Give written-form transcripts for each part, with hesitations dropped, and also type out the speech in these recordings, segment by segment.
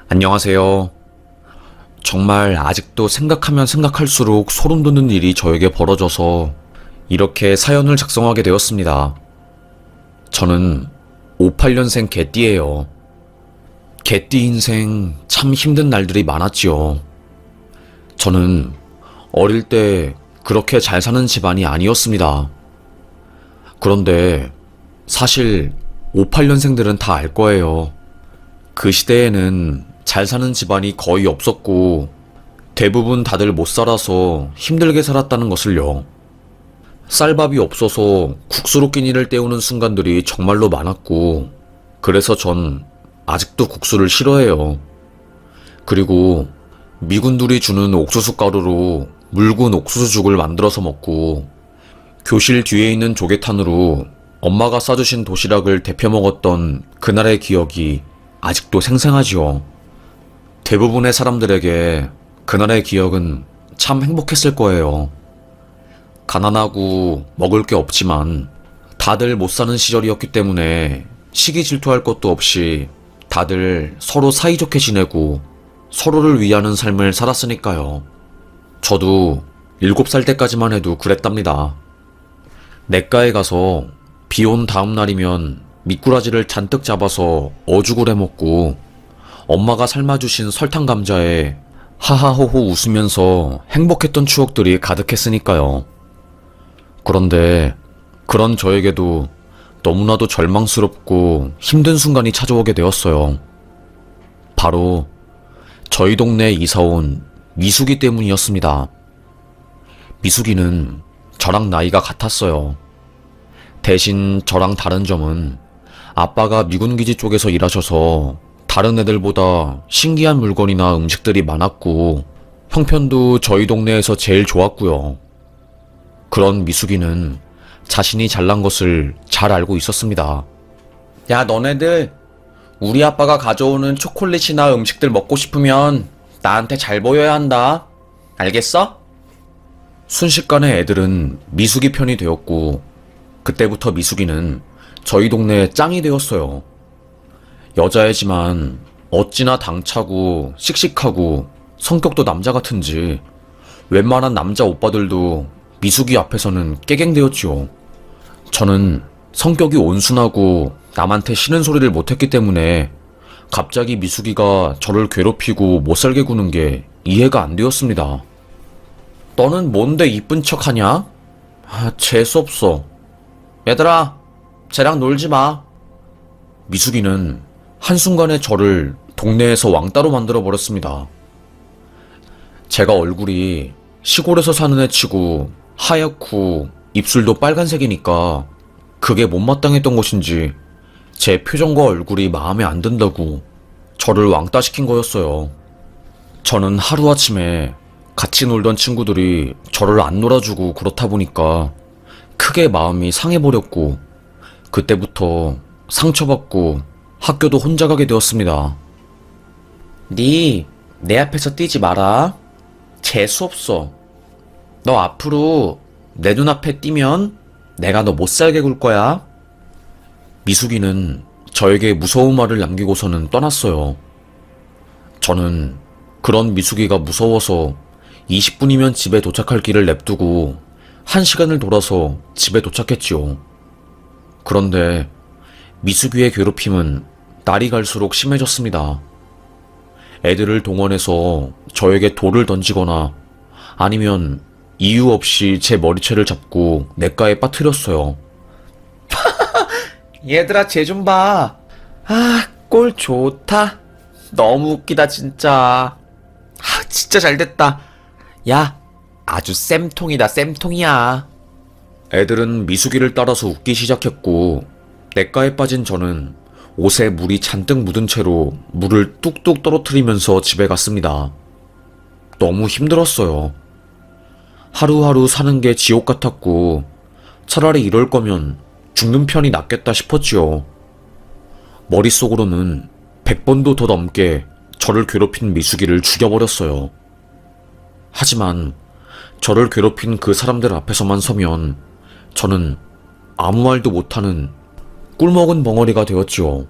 안녕하세요. 정말 아직도 생각하면 생각할수록 소름 돋는 일이 저에게 벌어져서 이렇게 사연을 작성하게 되었습니다. 저는 58년생 개띠예요. 개띠 인생 참 힘든 날들이 많았지요. 저는 어릴 때 그렇게 잘 사는 집안이 아니었습니다. 그런데 사실 58년생들은 다 알 거예요. 그 시대에는 잘 사는 집안이 거의 없었고 대부분 다들 못 살아서 힘들게 살았다는 것을요. 쌀밥이 없어서 국수로 끼니를 때우는 순간들이 정말로 많았고 그래서 전 아직도 국수를 싫어해요. 그리고 미군들이 주는 옥수수 가루로 묽은 옥수수죽을 만들어서 먹고 교실 뒤에 있는 조개탄으로 엄마가 싸주신 도시락을 데펴 먹었던 그날의 기억이 아직도 생생하지요. 대부분의 사람들에게 그날의 기억은 참 행복했을 거예요. 가난하고 먹을 게 없지만 다들 못 사는 시절이었기 때문에 시기 질투할 것도 없이 다들 서로 사이좋게 지내고 서로를 위하는 삶을 살았으니까요. 저도 7살 때까지만 해도 그랬답니다. 냇가에 가서 비 온 다음 날이면 미꾸라지를 잔뜩 잡아서 어죽을 해먹고 엄마가 삶아주신 설탕 감자에 하하호호 웃으면서 행복했던 추억들이 가득했으니까요. 그런데 그런 저에게도 너무나도 절망스럽고 힘든 순간이 찾아오게 되었어요. 바로 저희 동네에 이사온 미숙이 때문이었습니다. 미숙이는 저랑 나이가 같았어요. 대신 저랑 다른 점은 아빠가 미군기지 쪽에서 일하셔서 다른 애들보다 신기한 물건이나 음식들이 많았고 형편도 저희 동네에서 제일 좋았고요. 그런 미숙이는 자신이 잘난 것을 잘 알고 있었습니다. 야, 너네들 우리 아빠가 가져오는 초콜릿이나 음식들 먹고 싶으면 나한테 잘 보여야 한다. 알겠어? 순식간에 애들은 미숙이 편이 되었고 그때부터 미숙이는 저희 동네 짱이 되었어요. 여자애지만 어찌나 당차고 씩씩하고 성격도 남자 같은지 웬만한 남자 오빠들도 미숙이 앞에서는 깨갱되었지요. 저는 성격이 온순하고 남한테 싫은 소리를 못했기 때문에 갑자기 미숙이가 저를 괴롭히고 못살게 구는 게 이해가 안 되었습니다. 너는 뭔데 이쁜 척 하냐? 재수없어. 얘들아, 쟤랑 놀지 마. 미숙이는 한순간에 저를 동네에서 왕따로 만들어버렸습니다. 제가 얼굴이 시골에서 사는 애 치고 하얗고 입술도 빨간색이니까 그게 못마땅했던 것인지 제 표정과 얼굴이 마음에 안 든다고 저를 왕따시킨 거였어요. 저는 하루아침에 같이 놀던 친구들이 저를 안 놀아주고 그렇다 보니까 크게 마음이 상해버렸고 그때부터 상처받고 학교도 혼자 가게 되었습니다. 내 앞에서 뛰지 마라. 재수없어. 너 앞으로 내 눈앞에 뛰면 내가 너 못살게 굴 거야. 미숙이는 저에게 무서운 말을 남기고서는 떠났어요. 저는 그런 미숙이가 무서워서 20분이면 집에 도착할 길을 냅두고 1시간을 돌아서 집에 도착했지요. 그런데 미숙이의 괴롭힘은 날이 갈수록 심해졌습니다. 애들을 동원해서 저에게 돌을 던지거나 아니면 이유 없이 제 머리채를 잡고 냇가에 빠뜨렸어요. 얘들아, 쟤 좀 봐. 꼴 좋다. 너무 웃기다 진짜. 진짜 잘됐다. 야, 아주 쌤통이다, 쌤통이야. 애들은 미숙이를 따라서 웃기 시작했고 냇가에 빠진 저는 옷에 물이 잔뜩 묻은 채로 물을 뚝뚝 떨어뜨리면서 집에 갔습니다. 너무 힘들었어요. 하루하루 사는 게 지옥 같았고 차라리 이럴 거면 죽는 편이 낫겠다 싶었지요. 머릿속으로는 100번도 더 넘게 저를 괴롭힌 미숙이를 죽여버렸어요. 하지만 저를 괴롭힌 그 사람들 앞에서만 서면 저는 아무 말도 못하는 꿀먹은 벙어리가 되었지요.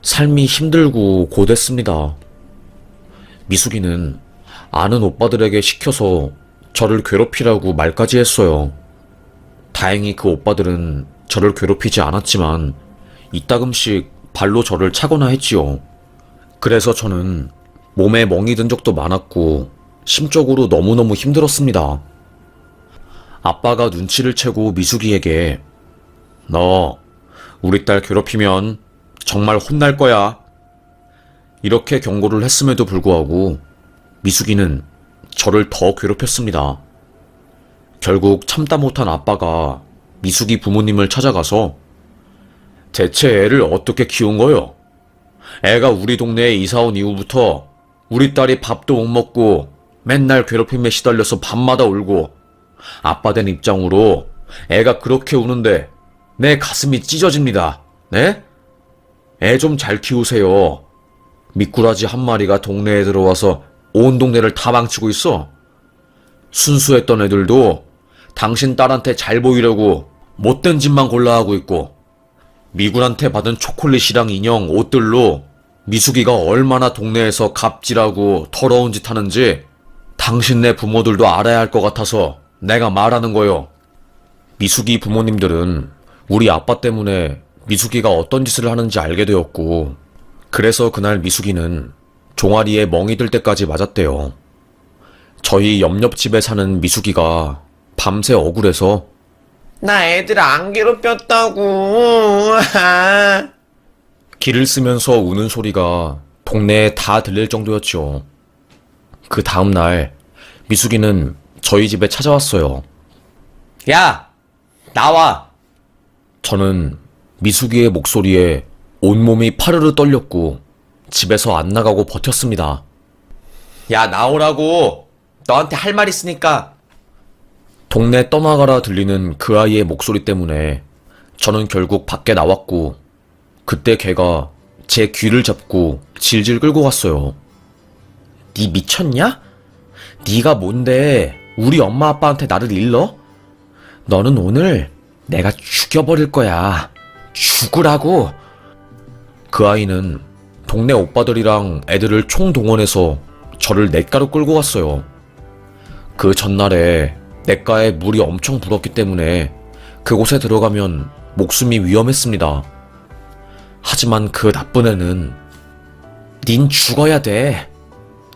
삶이 힘들고 고됐습니다. 미숙이는 아는 오빠들에게 시켜서 저를 괴롭히라고 말까지 했어요. 다행히 그 오빠들은 저를 괴롭히지 않았지만 이따금씩 발로 저를 차거나 했지요. 그래서 저는 몸에 멍이 든 적도 많았고 심적으로 너무너무 힘들었습니다. 아빠가 눈치를 채고 미숙이에게 너 우리 딸 괴롭히면 정말 혼날 거야. 이렇게 경고를 했음에도 불구하고 미숙이는 저를 더 괴롭혔습니다. 결국 참다 못한 아빠가 미숙이 부모님을 찾아가서 대체 애를 어떻게 키운 거요? 애가 우리 동네에 이사 온 이후부터 우리 딸이 밥도 못 먹고 맨날 괴롭힘에 시달려서 밤마다 울고 아빠 된 입장으로 애가 그렇게 우는데 내 가슴이 찢어집니다. 네? 애 좀 잘 키우세요. 미꾸라지 한 마리가 동네에 들어와서 온 동네를 다 망치고 있어. 순수했던 애들도 당신 딸한테 잘 보이려고 못된 짓만 골라 하고 있고 미군한테 받은 초콜릿이랑 인형, 옷들로 미숙이가 얼마나 동네에서 갑질하고 더러운 짓 하는지 당신네 부모들도 알아야 할 것 같아서 내가 말하는 거요. 미숙이 부모님들은 우리 아빠 때문에 미숙이가 어떤 짓을 하는지 알게 되었고 그래서 그날 미숙이는 종아리에 멍이 들 때까지 맞았대요. 저희 옆옆집에 사는 미숙이가 밤새 억울해서 나 애들 안 괴롭혔다고. 기를 쓰면서 우는 소리가 동네에 다 들릴 정도였죠. 그 다음날 미숙이는 저희 집에 찾아왔어요. 야, 나와. 저는 미숙이의 목소리에 온몸이 파르르 떨렸고 집에서 안 나가고 버텼습니다. 야, 나오라고. 너한테 할 말 있으니까. 동네 떠나가라 들리는 그 아이의 목소리 때문에 저는 결국 밖에 나왔고 그때 걔가 제 귀를 잡고 질질 끌고 갔어요. 니 미쳤냐? 니가 뭔데 우리 엄마 아빠한테 나를 일러? 너는 오늘 내가 죽여버릴 거야. 죽으라고. 그 아이는 동네 오빠들이랑 애들을 총동원해서 저를 냇가로 끌고 갔어요. 그 전날에 냇가에 물이 엄청 불었기 때문에 그곳에 들어가면 목숨이 위험했습니다. 하지만 그 나쁜 애는 닌 죽어야 돼.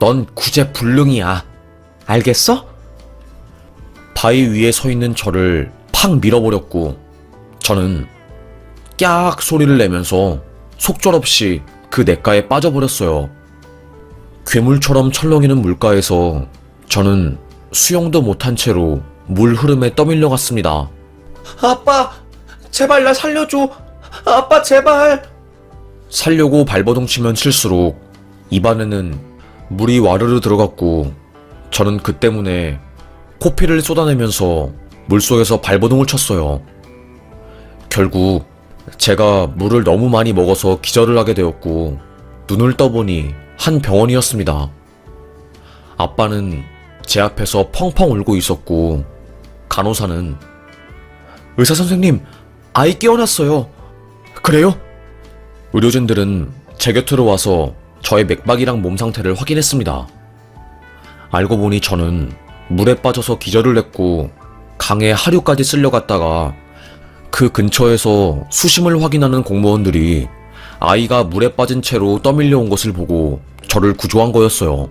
넌 구제불능이야. 알겠어? 바위 위에 서 있는 저를 팍 밀어버렸고 저는 깍 소리를 내면서 속절없이 그 냇가에 빠져버렸어요. 괴물처럼 철렁이는 물가에서 저는 수영도 못한 채로 물 흐름에 떠밀려 갔습니다. 아빠, 제발 나 살려줘. 아빠, 제발. 살려고 발버둥 치면 칠수록 입안에는 물이 와르르 들어갔고 저는 그 때문에 코피를 쏟아내면서 물속에서 발버둥을 쳤어요. 결국 제가 물을 너무 많이 먹어서 기절을 하게 되었고 눈을 떠보니 한 병원이었습니다. 아빠는 제 앞에서 펑펑 울고 있었고 간호사는 의사 선생님, 아이 깨어났어요. 그래요? 의료진들은 제 곁으로 와서 저의 맥박이랑 몸 상태를 확인했습니다. 알고 보니 저는 물에 빠져서 기절을 했고 강에 하류까지 쓸려갔다가 그 근처에서 수심을 확인하는 공무원들이 아이가 물에 빠진 채로 떠밀려 온 것을 보고 저를 구조한 거였어요.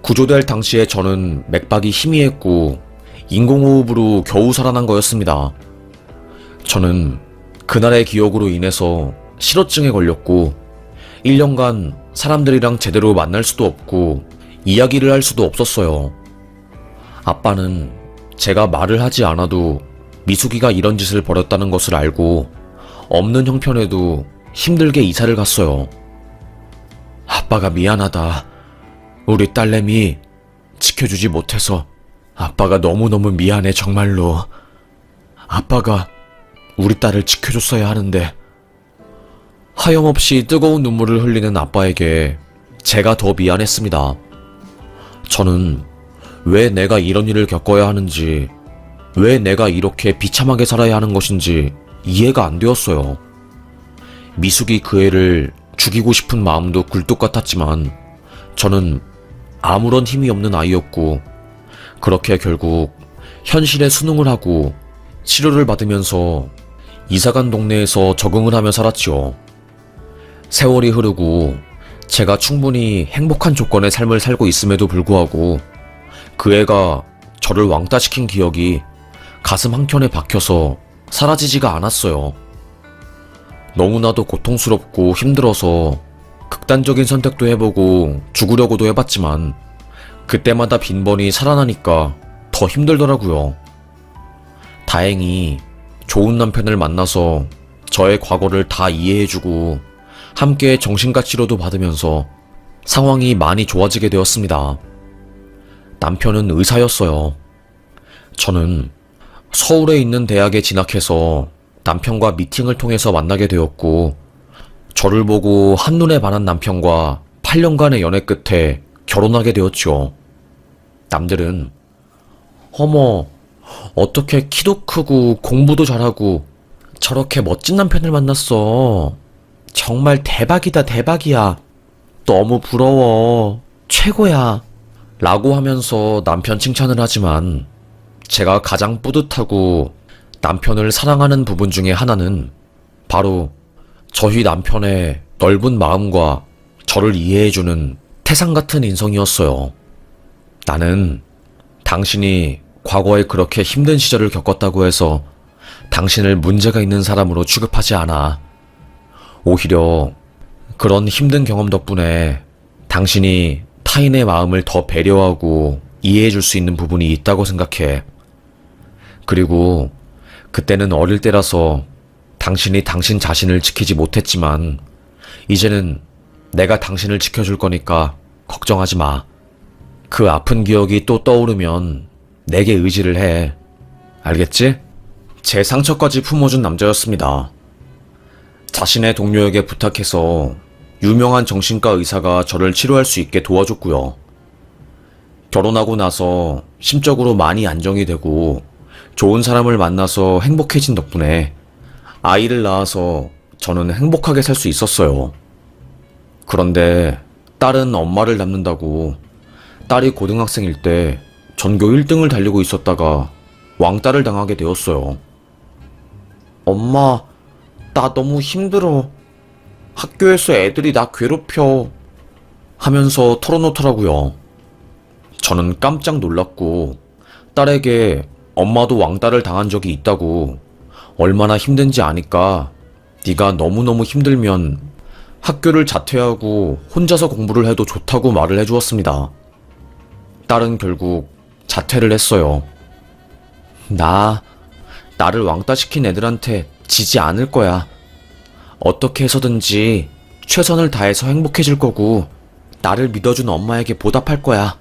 구조될 당시에 저는 맥박이 희미했고 인공호흡으로 겨우 살아난 거였습니다. 저는 그날의 기억으로 인해서 실어증에 걸렸고 1년간 사람들이랑 제대로 만날 수도 없고 이야기를 할 수도 없었어요. 아빠는 제가 말을 하지 않아도 미숙이가 이런 짓을 벌였다는 것을 알고 없는 형편에도 힘들게 이사를 갔어요. 아빠가 미안하다. 우리 딸내미 지켜주지 못해서 아빠가 너무너무 미안해 정말로. 아빠가 우리 딸을 지켜줬어야 하는데. 하염없이 뜨거운 눈물을 흘리는 아빠에게 제가 더 미안했습니다. 저는 왜 내가 이런 일을 겪어야 하는지, 왜 내가 이렇게 비참하게 살아야 하는 것인지 이해가 안 되었어요. 미숙이 그 애를 죽이고 싶은 마음도 굴뚝 같았지만 저는 아무런 힘이 없는 아이였고, 그렇게 결국 현실에 수능을 하고 치료를 받으면서 이사간 동네에서 적응을 하며 살았죠. 세월이 흐르고 제가 충분히 행복한 조건의 삶을 살고 있음에도 불구하고 그 애가 저를 왕따시킨 기억이 가슴 한켠에 박혀서 사라지지가 않았어요. 너무나도 고통스럽고 힘들어서 극단적인 선택도 해보고 죽으려고도 해봤지만 그때마다 빈번히 살아나니까 더 힘들더라고요. 다행히 좋은 남편을 만나서 저의 과거를 다 이해해주고 함께 정신과 치료도 받으면서 상황이 많이 좋아지게 되었습니다. 남편은 의사였어요. 저는 서울에 있는 대학에 진학해서 남편과 미팅을 통해서 만나게 되었고, 저를 보고 한눈에 반한 남편과 8년간의 연애 끝에 결혼하게 되었죠. 남들은 어머, 어떻게 키도 크고 공부도 잘하고 저렇게 멋진 남편을 만났어. 정말 대박이다, 대박이야. 너무 부러워. 최고야. 라고 하면서 남편 칭찬을 하지만 제가 가장 뿌듯하고 남편을 사랑하는 부분 중에 하나는 바로 저희 남편의 넓은 마음과 저를 이해해주는 태산 같은 인성이었어요. 나는 당신이 과거에 그렇게 힘든 시절을 겪었다고 해서 당신을 문제가 있는 사람으로 취급하지 않아. 오히려 그런 힘든 경험 덕분에 당신이 타인의 마음을 더 배려하고 이해해줄 수 있는 부분이 있다고 생각해. 그리고 그때는 어릴 때라서 당신이 당신 자신을 지키지 못했지만 이제는 내가 당신을 지켜줄 거니까 걱정하지 마. 그 아픈 기억이 또 떠오르면 내게 의지를 해. 알겠지? 제 상처까지 품어준 남자였습니다. 자신의 동료에게 부탁해서 유명한 정신과 의사가 저를 치료할 수 있게 도와줬고요. 결혼하고 나서 심적으로 많이 안정이 되고 좋은 사람을 만나서 행복해진 덕분에 아이를 낳아서 저는 행복하게 살 수 있었어요. 그런데 딸은 엄마를 닮는다고 딸이 고등학생일 때 전교 1등을 달리고 있었다가 왕따를 당하게 되었어요. 엄마, 나 너무 힘들어. 학교에서 애들이 나 괴롭혀. 하면서 털어놓더라고요. 저는 깜짝 놀랐고 딸에게 엄마도 왕따를 당한 적이 있다고 얼마나 힘든지 아니까 네가 너무너무 힘들면 학교를 자퇴하고 혼자서 공부를 해도 좋다고 말을 해주었습니다. 딸은 결국 자퇴를 했어요. 나를 왕따시킨 애들한테 지지 않을 거야. 어떻게 해서든지 최선을 다해서 행복해질 거고 나를 믿어준 엄마에게 보답할 거야.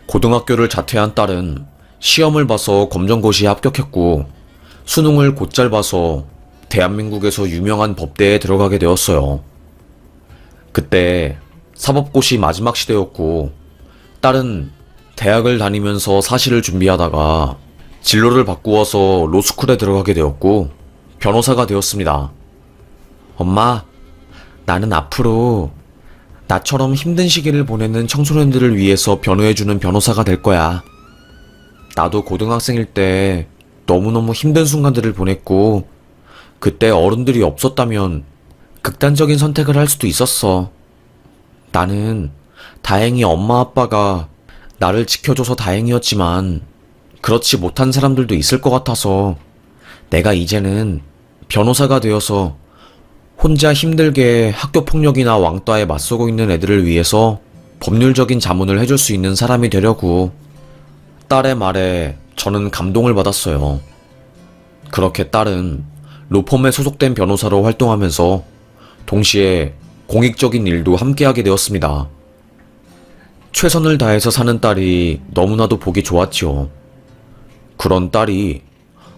고등학교를 자퇴한 딸은 시험을 봐서 검정고시에 합격했고 수능을 곧잘 봐서 대한민국에서 유명한 법대에 들어가게 되었어요. 그때 사법고시 마지막 시대였고 딸은 대학을 다니면서 사시를 준비하다가 진로를 바꾸어서 로스쿨에 들어가게 되었고 변호사가 되었습니다. 엄마, 나는 앞으로 나처럼 힘든 시기를 보내는 청소년들을 위해서 변호해주는 변호사가 될 거야. 나도 고등학생일 때 너무너무 힘든 순간들을 보냈고 그때 어른들이 없었다면 극단적인 선택을 할 수도 있었어. 나는 다행히 엄마 아빠가 나를 지켜줘서 다행이었지만 그렇지 못한 사람들도 있을 것 같아서 내가 이제는 변호사가 되어서 혼자 힘들게 학교 폭력이나 왕따에 맞서고 있는 애들을 위해서 법률적인 자문을 해줄 수 있는 사람이 되려고. 딸의 말에 저는 감동을 받았어요. 그렇게 딸은 로펌에 소속된 변호사로 활동하면서 동시에 공익적인 일도 함께하게 되었습니다. 최선을 다해서 사는 딸이 너무나도 보기 좋았지요. 그런 딸이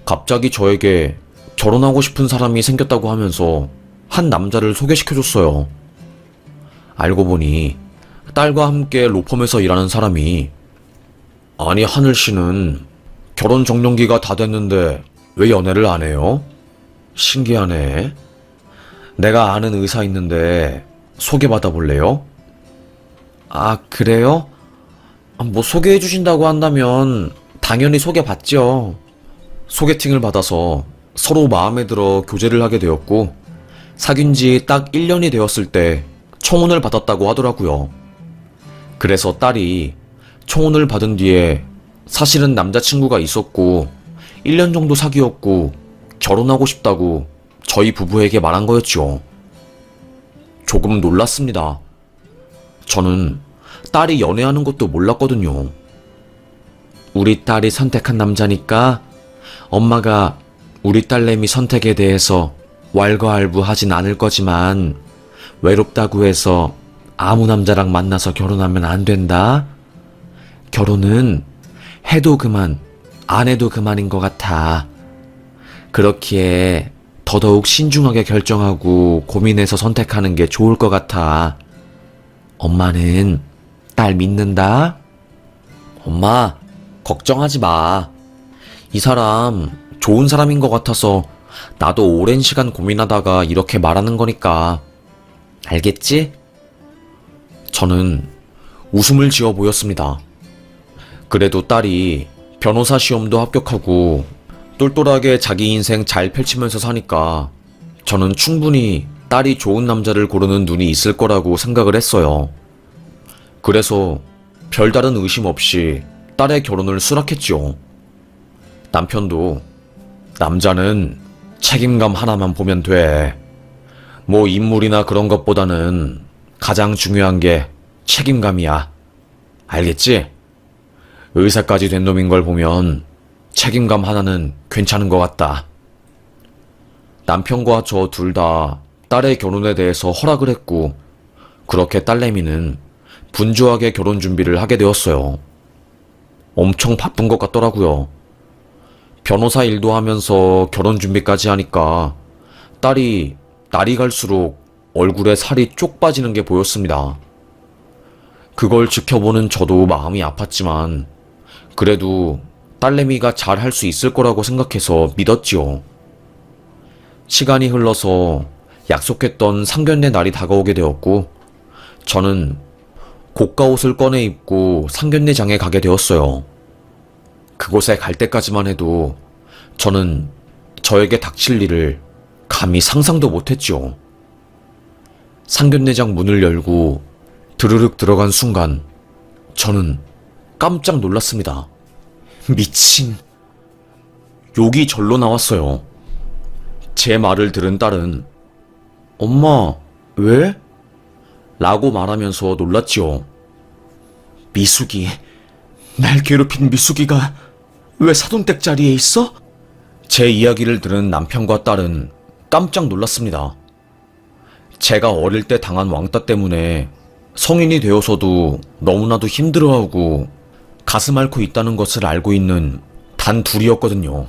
갑자기 저에게 결혼하고 싶은 사람이 생겼다고 하면서 한 남자를 소개시켜줬어요. 알고 보니 딸과 함께 로펌에서 일하는 사람이 아니 하늘 씨는 결혼 정년기가 다 됐는데 왜 연애를 안 해요? 신기하네. 내가 아는 의사 있는데 소개받아 볼래요? 아, 그래요? 뭐 소개해주신다고 한다면 당연히 소개받죠. 소개팅을 받아서 서로 마음에 들어 교제를 하게 되었고, 사귄 지 딱 1년이 되었을 때 청혼을 받았다고 하더라고요. 그래서 딸이 청혼을 받은 뒤에 사실은 남자친구가 있었고 1년 정도 사귀었고 결혼하고 싶다고 저희 부부에게 말한 거였죠. 조금 놀랐습니다. 저는 딸이 연애하는 것도 몰랐거든요. 우리 딸이 선택한 남자니까 엄마가 우리 딸내미 선택에 대해서 왈가왈부하진 않을 거지만 외롭다고 해서 아무 남자랑 만나서 결혼하면 안 된다. 결혼은 해도 그만, 안 해도 그만인 것 같아. 그렇기에 더더욱 신중하게 결정하고 고민해서 선택하는 게 좋을 것 같아. 엄마는 딸 믿는다? 엄마, 걱정하지 마. 이 사람 좋은 사람인 것 같아서 나도 오랜 시간 고민하다가 이렇게 말하는 거니까. 알겠지? 저는 웃음을 지어 보였습니다. 그래도 딸이 변호사 시험도 합격하고 똘똘하게 자기 인생 잘 펼치면서 사니까 저는 충분히 딸이 좋은 남자를 고르는 눈이 있을 거라고 생각을 했어요. 그래서 별다른 의심 없이 딸의 결혼을 수락했죠. 남편도 남자는 책임감 하나만 보면 돼. 뭐 인물이나 그런 것보다는 가장 중요한 게 책임감이야. 알겠지? 의사까지 된 놈인 걸 보면 책임감 하나는 괜찮은 것 같다. 남편과 저 둘 다 딸의 결혼에 대해서 허락을 했고, 그렇게 딸내미는 분주하게 결혼 준비를 하게 되었어요. 엄청 바쁜 것 같더라고요. 변호사 일도 하면서 결혼 준비까지 하니까 딸이 날이 갈수록 얼굴에 살이 쪽 빠지는 게 보였습니다. 그걸 지켜보는 저도 마음이 아팠지만 그래도 딸내미가 잘 할 수 있을 거라고 생각해서 믿었지요. 시간이 흘러서 약속했던 상견례 날이 다가오게 되었고 저는 고가 옷을 꺼내 입고 상견례장에 가게 되었어요. 그곳에 갈 때까지만 해도 저는 저에게 닥칠 일을 감히 상상도 못했지요. 상견례장 문을 열고 드르륵 들어간 순간 저는 깜짝 놀랐습니다. 미친. 욕이 절로 나왔어요. 제 말을 들은 딸은 엄마, 왜? 라고 말하면서 놀랐지요. 미숙이, 날 괴롭힌 미숙이가 왜 사돈댁 자리에 있어? 제 이야기를 들은 남편과 딸은 깜짝 놀랐습니다. 제가 어릴 때 당한 왕따 때문에 성인이 되어서도 너무나도 힘들어하고 가슴 앓고 있다는 것을 알고 있는 단 둘이었거든요.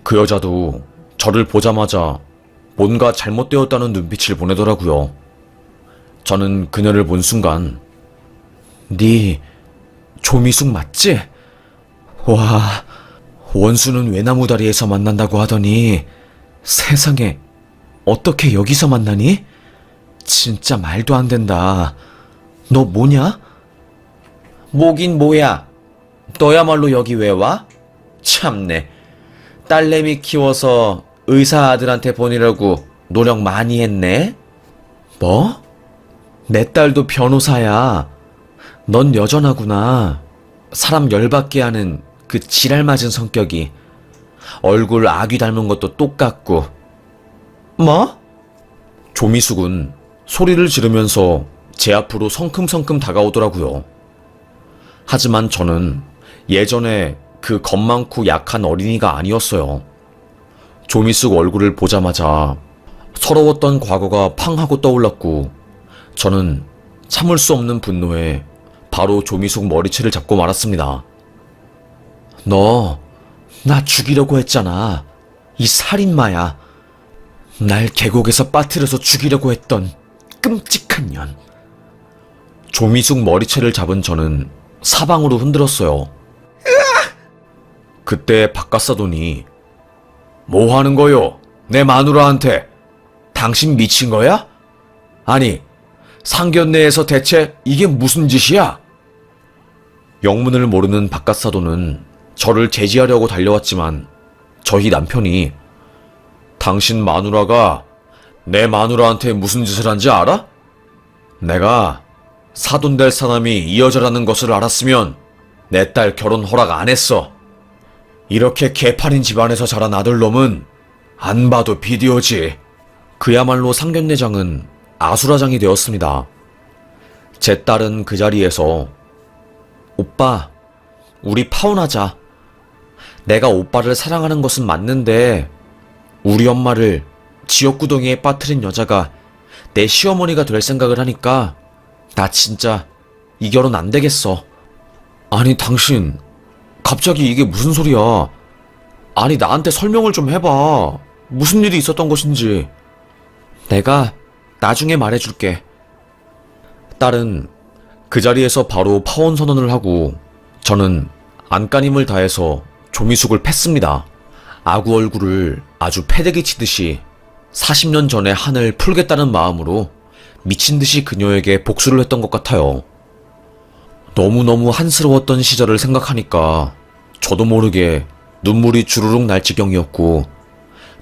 그 여자도 저를 보자마자 뭔가 잘못되었다는 눈빛을 보내더라고요. 저는 그녀를 본 순간 네 조미숙 맞지? 와, 원수는 외나무 다리에서 만난다고 하더니 세상에 어떻게 여기서 만나니? 진짜 말도 안 된다. 너 뭐냐? 뭐긴 뭐야. 너야말로 여기 왜 와? 참네. 딸내미 키워서 의사 아들한테 보내려고 노력 많이 했네? 뭐? 내 딸도 변호사야. 넌 여전하구나. 사람 열받게 하는 그 지랄 맞은 성격이. 얼굴 아귀 닮은 것도 똑같고. 뭐? 조미숙은 소리를 지르면서 제 앞으로 성큼성큼 다가오더라고요. 하지만 저는 예전에 그 겁 많고 약한 어린이가 아니었어요. 조미숙 얼굴을 보자마자 서러웠던 과거가 팡 하고 떠올랐고 저는 참을 수 없는 분노에 바로 조미숙 머리채를 잡고 말았습니다. 너, 나 죽이려고 했잖아. 이 살인마야. 날 계곡에서 빠뜨려서 죽이려고 했던 끔찍한 년. 조미숙 머리채를 잡은 저는 사방으로 흔들었어요. 그때 바깥사돈이 뭐 하는 거요? 내 마누라한테. 당신 미친 거야? 아니, 상견례에서 대체 이게 무슨 짓이야? 영문을 모르는 바깥사도는 저를 제지하려고 달려왔지만 저희 남편이 당신 마누라가 내 마누라한테 무슨 짓을 한지 알아? 내가 사돈 될 사람이 이 여자라는 것을 알았으면 내 딸 결혼 허락 안 했어. 이렇게 개판인 집안에서 자란 아들놈은 안 봐도 비디오지. 그야말로 상견례장은 아수라장이 되었습니다. 제 딸은 그 자리에서 오빠, 우리 파혼하자. 내가 오빠를 사랑하는 것은 맞는데 우리 엄마를 지옥구덩이에 빠뜨린 여자가 내 시어머니가 될 생각을 하니까 나 진짜 이 결혼 안 되겠어. 아니 당신 갑자기 이게 무슨 소리야. 아니 나한테 설명을 좀 해봐. 무슨 일이 있었던 것인지. 내가 나중에 말해줄게. 딸은 그 자리에서 바로 파혼 선언을 하고 저는 안간힘을 다해서 조미숙을 팼습니다. 아구 얼굴을 아주 패대기 치듯이 40년 전의 한을 풀겠다는 마음으로 미친듯이 그녀에게 복수를 했던 것 같아요. 너무너무 한스러웠던 시절을 생각하니까 저도 모르게 눈물이 주르륵 날 지경이었고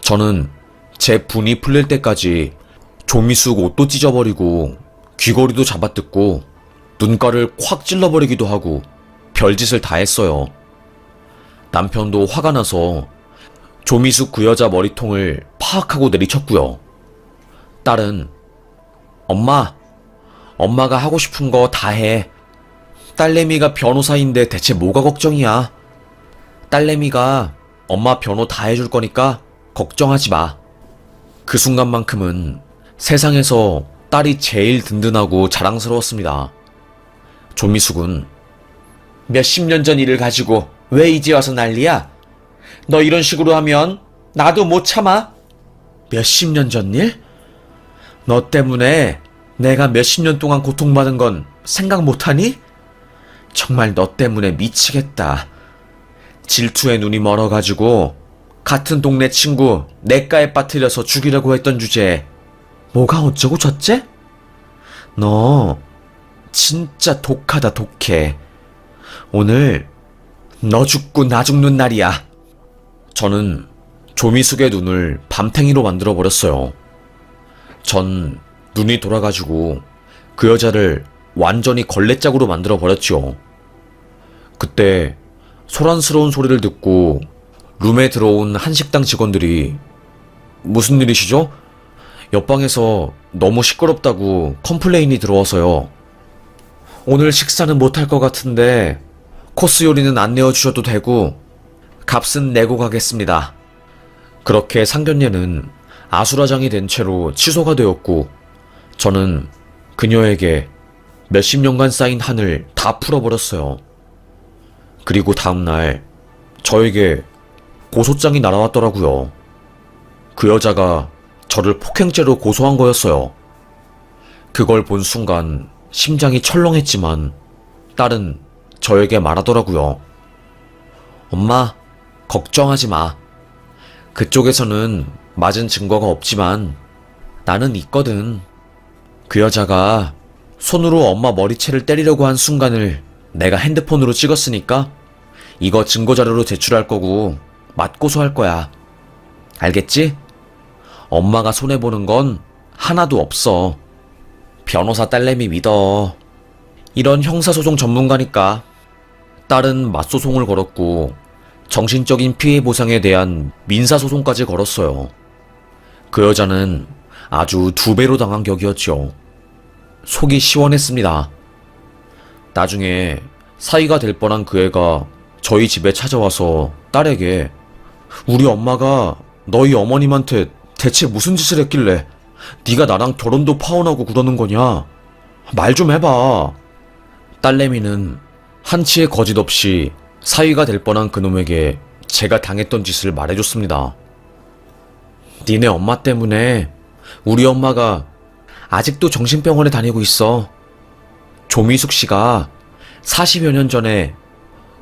저는 제 분이 풀릴 때까지 조미숙 옷도 찢어버리고 귀걸이도 잡아뜯고 눈가를 콱 찔러버리기도 하고 별짓을 다 했어요. 남편도 화가 나서 조미숙 그 여자 머리통을 파악하고 내리쳤고요. 딸은 엄마가 하고 싶은 거 다 해. 딸내미가 변호사인데 대체 뭐가 걱정이야. 딸내미가 엄마 변호 다 해줄 거니까 걱정하지 마. 그 순간만큼은 세상에서 딸이 제일 든든하고 자랑스러웠습니다. 조미숙은 몇십 년 전 일을 가지고 왜 이제 와서 난리야? 너 이런 식으로 하면 나도 못 참아. 몇십 년 전 일? 너 때문에 내가 몇십 년 동안 고통받은 건 생각 못하니? 정말 너 때문에 미치겠다. 질투에 눈이 멀어가지고 같은 동네 친구 냇가에 빠뜨려서 죽이려고 했던 주제에 뭐가 어쩌고 저째? 너 진짜 독하다 독해. 오늘 너 죽고 나 죽는 날이야. 저는 조미숙의 눈을 밤탱이로 만들어버렸어요. 전 눈이 돌아가지고 그 여자를 완전히 걸레짝으로 만들어버렸죠. 그때 소란스러운 소리를 듣고 룸에 들어온 한식당 직원들이 무슨 일이시죠? 옆방에서 너무 시끄럽다고 컴플레인이 들어와서요. 오늘 식사는 못할 것 같은데 코스 요리는 안 내어주셔도 되고 값은 내고 가겠습니다. 그렇게 상견례는 아수라장이 된 채로 취소가 되었고 저는 그녀에게 몇십 년간 쌓인 한을 다 풀어버렸어요. 그리고 다음날 저에게 고소장이 날아왔더라고요. 그 여자가 저를 폭행죄로 고소한 거였어요. 그걸 본 순간 심장이 철렁했지만 딸은 저에게 말하더라고요. 엄마, 걱정하지 마. 그쪽에서는 맞은 증거가 없지만 나는 있거든. 그 여자가 손으로 엄마 머리채를 때리려고 한 순간을 내가 핸드폰으로 찍었으니까 이거 증거자료로 제출할 거고 맞고소할 거야. 알겠지? 엄마가 손해보는 건 하나도 없어. 변호사 딸내미 믿어. 이런 형사소송 전문가니까. 딸은 맞소송을 걸었고 정신적인 피해 보상에 대한 민사소송까지 걸었어요. 그 여자는 아주 2배로 당한 격이었죠. 속이 시원했습니다. 나중에 사위가 될 뻔한 그 애가 저희 집에 찾아와서 딸에게 우리 엄마가 너희 어머님한테 대체 무슨 짓을 했길래 네가 나랑 결혼도 파혼하고 그러는 거냐? 말 좀 해봐. 딸내미는 한치의 거짓 없이 사위가 될 뻔한 그놈에게 제가 당했던 짓을 말해줬습니다. 니네 엄마 때문에 우리 엄마가 아직도 정신병원에 다니고 있어. 조미숙 씨가 40여 년 전에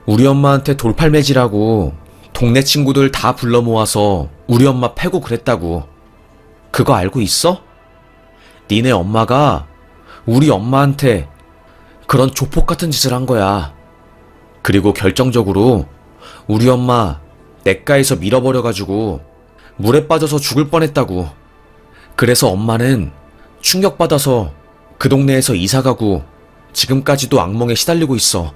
우리 엄마한테 돌팔매질하고 동네 친구들 다 불러 모아서 우리 엄마 패고 그랬다고. 그거 알고 있어? 니네 엄마가 우리 엄마한테 그런 조폭 같은 짓을 한 거야. 그리고 결정적으로 우리 엄마 냇가에서 밀어버려가지고 물에 빠져서 죽을 뻔했다고. 그래서 엄마는 충격받아서 그 동네에서 이사가고 지금까지도 악몽에 시달리고 있어.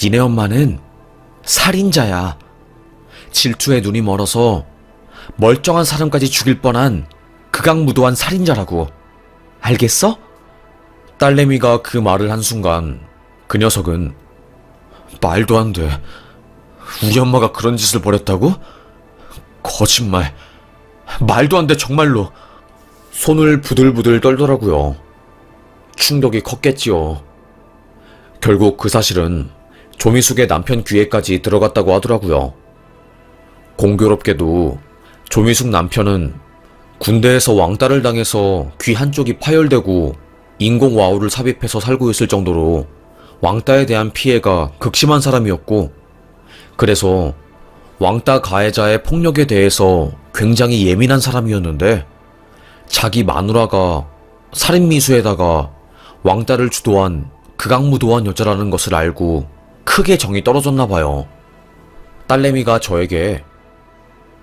니네 엄마는 살인자야. 질투에 눈이 멀어서 멀쩡한 사람까지 죽일 뻔한 극악무도한 살인자라고. 알겠어? 딸내미가 그 말을 한 순간 그 녀석은 말도 안 돼. 우리 엄마가 그런 짓을 벌였다고? 거짓말. 말도 안 돼, 정말로. 손을 부들부들 떨더라고요. 충격이 컸겠지요. 결국 그 사실은 조미숙의 남편 귀에까지 들어갔다고 하더라고요. 공교롭게도 조미숙 남편은 군대에서 왕따를 당해서 귀 한쪽이 파열되고 인공와우를 삽입해서 살고 있을 정도로 왕따에 대한 피해가 극심한 사람이었고, 그래서 왕따 가해자의 폭력에 대해서 굉장히 예민한 사람이었는데, 자기 마누라가 살인미수에다가 왕따를 주도한 극악무도한 여자라는 것을 알고 크게 정이 떨어졌나 봐요. 딸내미가 저에게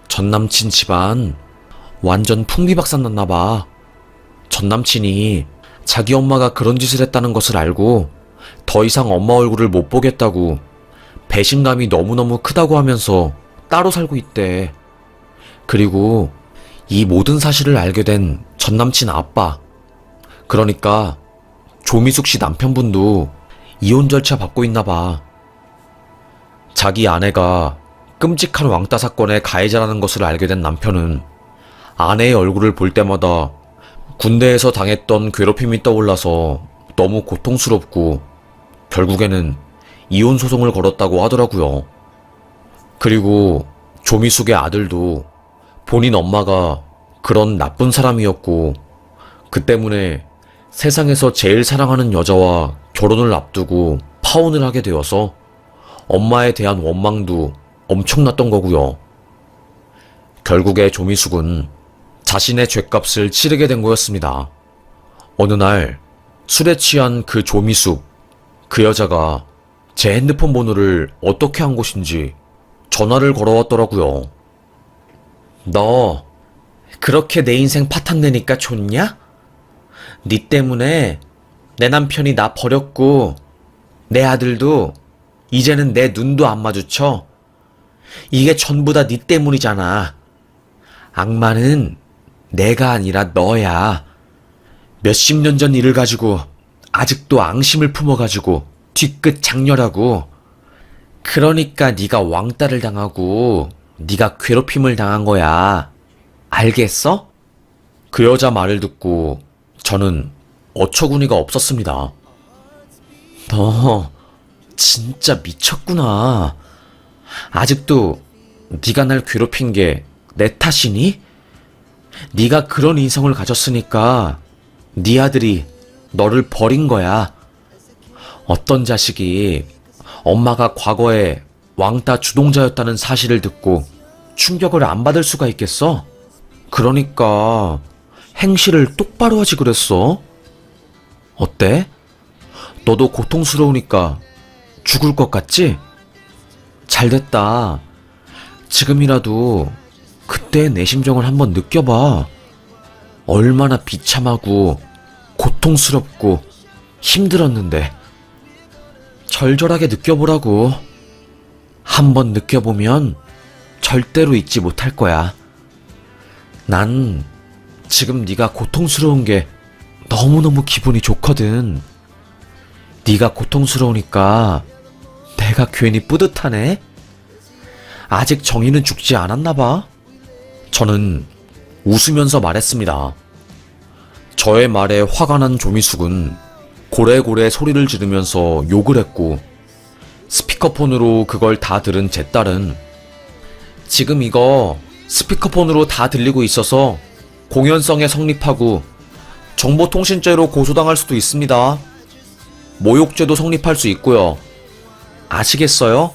전남친 집안 완전 풍비박산 났나 봐. 전남친이 자기 엄마가 그런 짓을 했다는 것을 알고 더 이상 엄마 얼굴을 못 보겠다고 배신감이 너무너무 크다고 하면서 따로 살고 있대. 그리고 이 모든 사실을 알게 된 전남친 아빠, 그러니까 조미숙 씨 남편분도 이혼 절차 밟고 있나 봐. 자기 아내가 끔찍한 왕따 사건의 가해자라는 것을 알게 된 남편은 아내의 얼굴을 볼 때마다 군대에서 당했던 괴롭힘이 떠올라서 너무 고통스럽고 결국에는 이혼 소송을 걸었다고 하더라고요. 그리고 조미숙의 아들도 본인 엄마가 그런 나쁜 사람이었고 그 때문에 세상에서 제일 사랑하는 여자와 결혼을 앞두고 파혼을 하게 되어서 엄마에 대한 원망도 엄청났던 거고요. 결국에 조미숙은 자신의 죗값을 치르게 된 거였습니다. 어느 날 술에 취한 그 조미숙, 그 여자가 제 핸드폰 번호를 어떻게 한 것인지 전화를 걸어왔더라고요. 너 그렇게 내 인생 파탄 내니까 좋냐? 네 때문에 내 남편이 나 버렸고 내 아들도 이제는 내 눈도 안 마주쳐. 이게 전부 다 네 때문이잖아. 악마는 내가 아니라 너야. 몇십 년 전 일을 가지고 아직도 앙심을 품어가지고 뒤끝 장렬하고, 그러니까 네가 왕따를 당하고 네가 괴롭힘을 당한 거야. 알겠어? 그 여자 말을 듣고 저는 어처구니가 없었습니다. 너 진짜 미쳤구나. 아직도 네가 날 괴롭힌 게 내 탓이니? 네가 그런 인성을 가졌으니까 네 아들이 너를 버린 거야. 어떤 자식이 엄마가 과거에 왕따 주동자였다는 사실을 듣고 충격을 안 받을 수가 있겠어? 그러니까 행실을 똑바로 하지 그랬어. 어때? 너도 고통스러우니까 죽을 것 같지? 잘됐다. 지금이라도 그때의 내 심정을 한번 느껴봐. 얼마나 비참하고 고통스럽고 힘들었는데. 절절하게 느껴보라고. 한번 느껴보면 절대로 잊지 못할 거야. 난 지금 네가 고통스러운 게 너무너무 기분이 좋거든. 네가 고통스러우니까 내가 괜히 뿌듯하네. 아직 정의는 죽지 않았나 봐. 저는 웃으면서 말했습니다. 저의 말에 화가 난 조미숙은 고래고래 소리를 지르면서 욕을 했고, 스피커폰으로 그걸 다 들은 제 딸은 지금 이거 스피커폰으로 다 들리고 있어서 공연성에 성립하고 정보통신죄로 고소당할 수도 있습니다. 모욕죄도 성립할 수 있고요. 아시겠어요?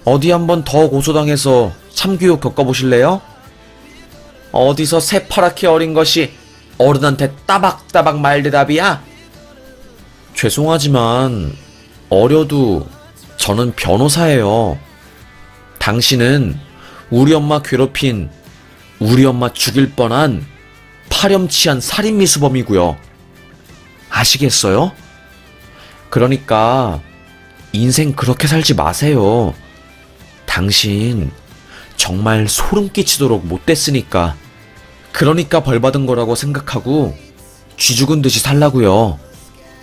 어디 한번 더 고소당해서 참교육 겪어보실래요? 어디서 새파랗게 어린 것이 어른한테 따박따박 말대답이야? 죄송하지만 어려도 저는 변호사예요. 당신은 우리 엄마 괴롭힌, 우리 엄마 죽일 뻔한 파렴치한 살인미수범이고요. 아시겠어요? 그러니까 인생 그렇게 살지 마세요. 당신 정말 소름 끼치도록 못됐으니까. 그러니까 벌 받은 거라고 생각하고 쥐 죽은 듯이 살라고요.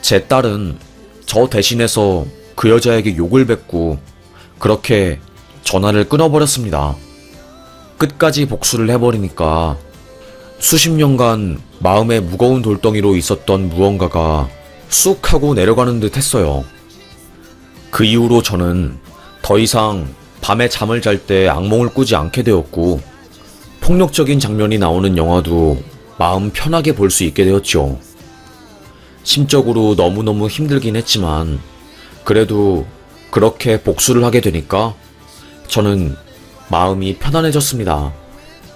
제 딸은 저 대신해서 그 여자에게 욕을 뱉고 그렇게 전화를 끊어버렸습니다. 끝까지 복수를 해버리니까 수십 년간 마음에 무거운 돌덩이로 있었던 무언가가 쑥 하고 내려가는 듯 했어요. 그 이후로 저는 더 이상 밤에 잠을 잘 때 악몽을 꾸지 않게 되었고, 폭력적인 장면이 나오는 영화도 마음 편하게 볼 수 있게 되었죠. 심적으로 너무너무 힘들긴 했지만 그래도 그렇게 복수를 하게 되니까 저는 마음이 편안해졌습니다.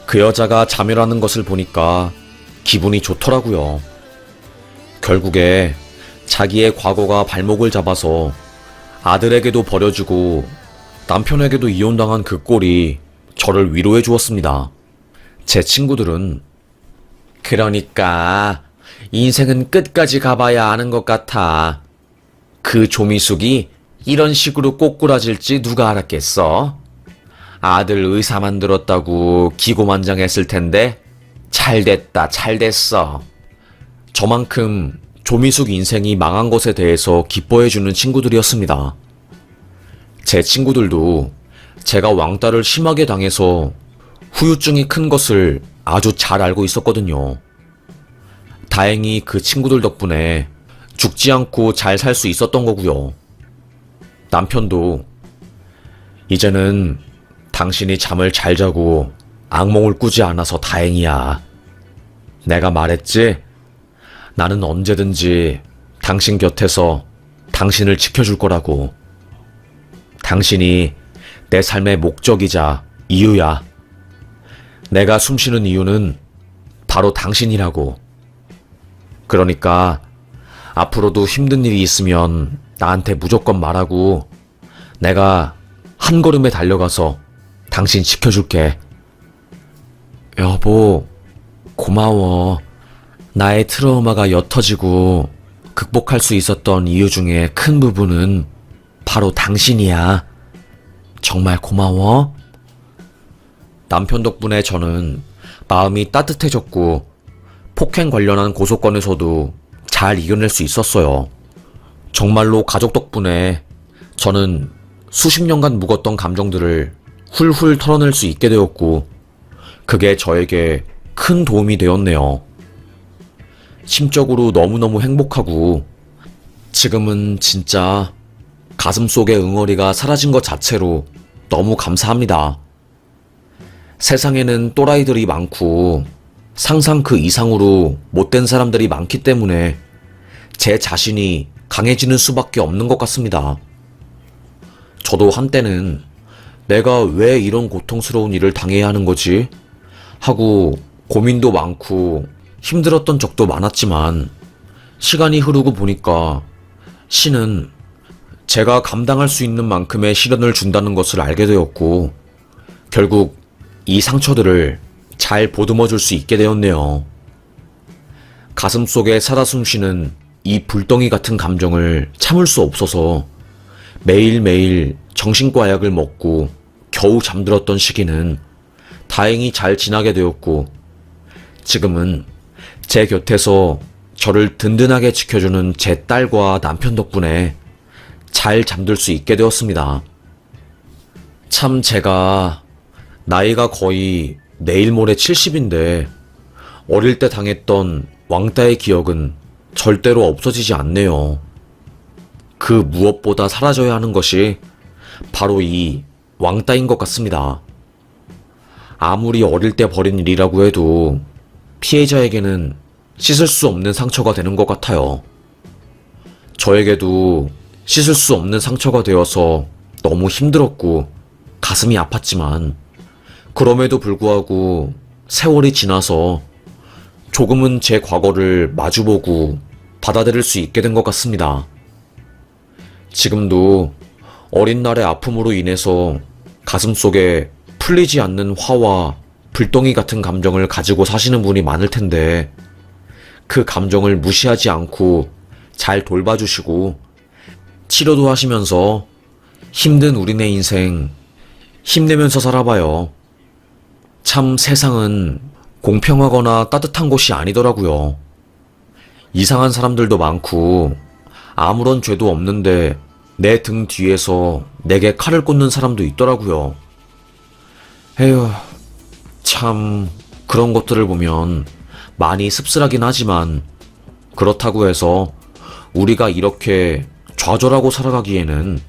그 여자가 자멸하는 것을 보니까 기분이 좋더라고요. 결국에 자기의 과거가 발목을 잡아서 아들에게도 버려주고 남편에게도 이혼당한 그 꼴이 저를 위로해 주었습니다. 제 친구들은 그러니까 인생은 끝까지 가봐야 아는 것 같아. 그 조미숙이 이런 식으로 꼬꾸라질지 누가 알았겠어? 아들 의사 만들었다고 기고만장했을 텐데 잘됐다 잘됐어. 저만큼 조미숙 인생이 망한 것에 대해서 기뻐해주는 친구들이었습니다. 제 친구들도 제가 왕따를 심하게 당해서 후유증이 큰 것을 아주 잘 알고 있었거든요. 다행히 그 친구들 덕분에 죽지 않고 잘 살 수 있었던 거고요. 남편도 이제는 당신이 잠을 잘 자고 악몽을 꾸지 않아서 다행이야. 내가 말했지? 나는 언제든지 당신 곁에서 당신을 지켜줄 거라고. 당신이 내 삶의 목적이자 이유야. 내가 숨쉬는 이유는 바로 당신이라고. 그러니까 앞으로도 힘든 일이 있으면 나한테 무조건 말하고 내가 한 걸음에 달려가서 당신 지켜줄게. 여보, 고마워. 나의 트라우마가 옅어지고 극복할 수 있었던 이유 중에 큰 부분은 바로 당신이야. 정말 고마워. 남편 덕분에 저는 마음이 따뜻해졌고 폭행 관련한 고소건에서도 잘 이겨낼 수 있었어요. 정말로 가족 덕분에 저는 수십 년간 묵었던 감정들을 훌훌 털어낼 수 있게 되었고 그게 저에게 큰 도움이 되었네요. 심적으로 너무너무 행복하고 지금은 진짜 가슴속의 응어리가 사라진 것 자체로 너무 감사합니다. 세상에는 또라이들이 많고 상상 그 이상으로 못된 사람들이 많기 때문에 제 자신이 강해지는 수밖에 없는 것 같습니다. 저도 한때는 내가 왜 이런 고통스러운 일을 당해야 하는 거지? 하고 고민도 많고 힘들었던 적도 많았지만 시간이 흐르고 보니까 신은 제가 감당할 수 있는 만큼의 시련을 준다는 것을 알게 되었고 결국 이 상처들을 잘 보듬어 줄 수 있게 되었네요. 가슴속에 살아 숨쉬는 이 불덩이 같은 감정을 참을 수 없어서 매일매일 정신과 약을 먹고 겨우 잠들었던 시기는 다행히 잘 지나게 되었고 지금은 제 곁에서 저를 든든하게 지켜주는 제 딸과 남편 덕분에 잘 잠들 수 있게 되었습니다. 참 제가 나이가 거의 내일 모레 70인데 어릴 때 당했던 왕따의 기억은 절대로 없어지지 않네요. 그 무엇보다 사라져야 하는 것이 바로 이 왕따인 것 같습니다. 아무리 어릴 때 벌인 일이라고 해도 피해자에게는 씻을 수 없는 상처가 되는 것 같아요. 저에게도 씻을 수 없는 상처가 되어서 너무 힘들었고 가슴이 아팠지만 그럼에도 불구하고 세월이 지나서 조금은 제 과거를 마주보고 받아들일 수 있게 된 것 같습니다. 지금도 어린 날의 아픔으로 인해서 가슴속에 풀리지 않는 화와 불덩이 같은 감정을 가지고 사시는 분이 많을 텐데, 그 감정을 무시하지 않고 잘 돌봐주시고 치료도 하시면서 힘든 우리네 인생 힘내면서 살아봐요. 참 세상은 공평하거나 따뜻한 곳이 아니더라고요. 이상한 사람들도 많고 아무런 죄도 없는데 내 등 뒤에서 내게 칼을 꽂는 사람도 있더라고요. 에휴, 참 그런 것들을 보면 많이 씁쓸하긴 하지만, 그렇다고 해서 우리가 이렇게 좌절하고 살아가기에는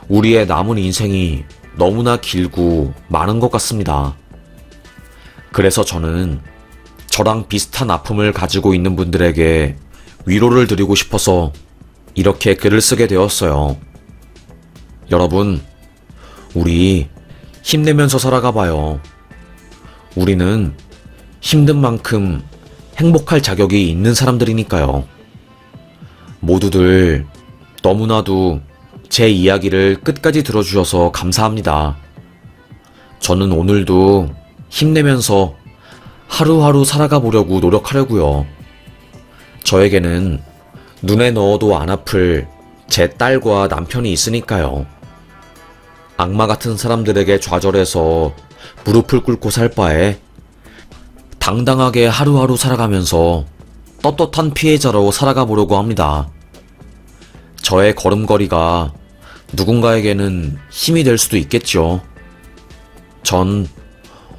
우리의 남은 인생이 너무나 길고 많은 것 같습니다. 그래서 저는 저랑 비슷한 아픔을 가지고 있는 분들에게 위로를 드리고 싶어서 이렇게 글을 쓰게 되었어요. 여러분, 우리 힘내면서 살아가봐요. 우리는 힘든 만큼 행복할 자격이 있는 사람들이니까요. 모두들 너무나도 제 이야기를 끝까지 들어주셔서 감사합니다. 저는 오늘도 힘내면서 하루하루 살아가 보려고 노력하려고요. 저에게는 눈에 넣어도 안 아플 제 딸과 남편이 있으니까요. 악마 같은 사람들에게 좌절해서 무릎을 꿇고 살 바에 당당하게 하루하루 살아가면서 떳떳한 피해자로 살아가 보려고 합니다. 저의 걸음걸이가 누군가에게는 힘이 될 수도 있겠죠. 전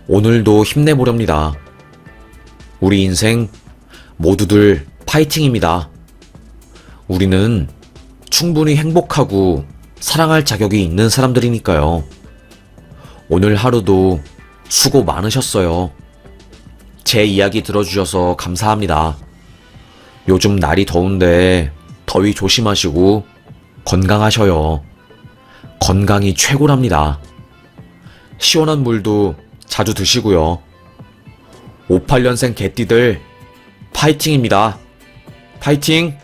오늘도 힘내보렵니다. 우리 인생 모두들 파이팅입니다. 우리는 충분히 행복하고 사랑할 자격이 있는 사람들이니까요. 오늘 하루도 수고 많으셨어요. 제 이야기 들어주셔서 감사합니다. 요즘 날이 더운데 더위 조심하시고 건강하셔요. 건강이 최고랍니다. 시원한 물도 자주 드시고요. 58년생 개띠들 파이팅입니다. 파이팅!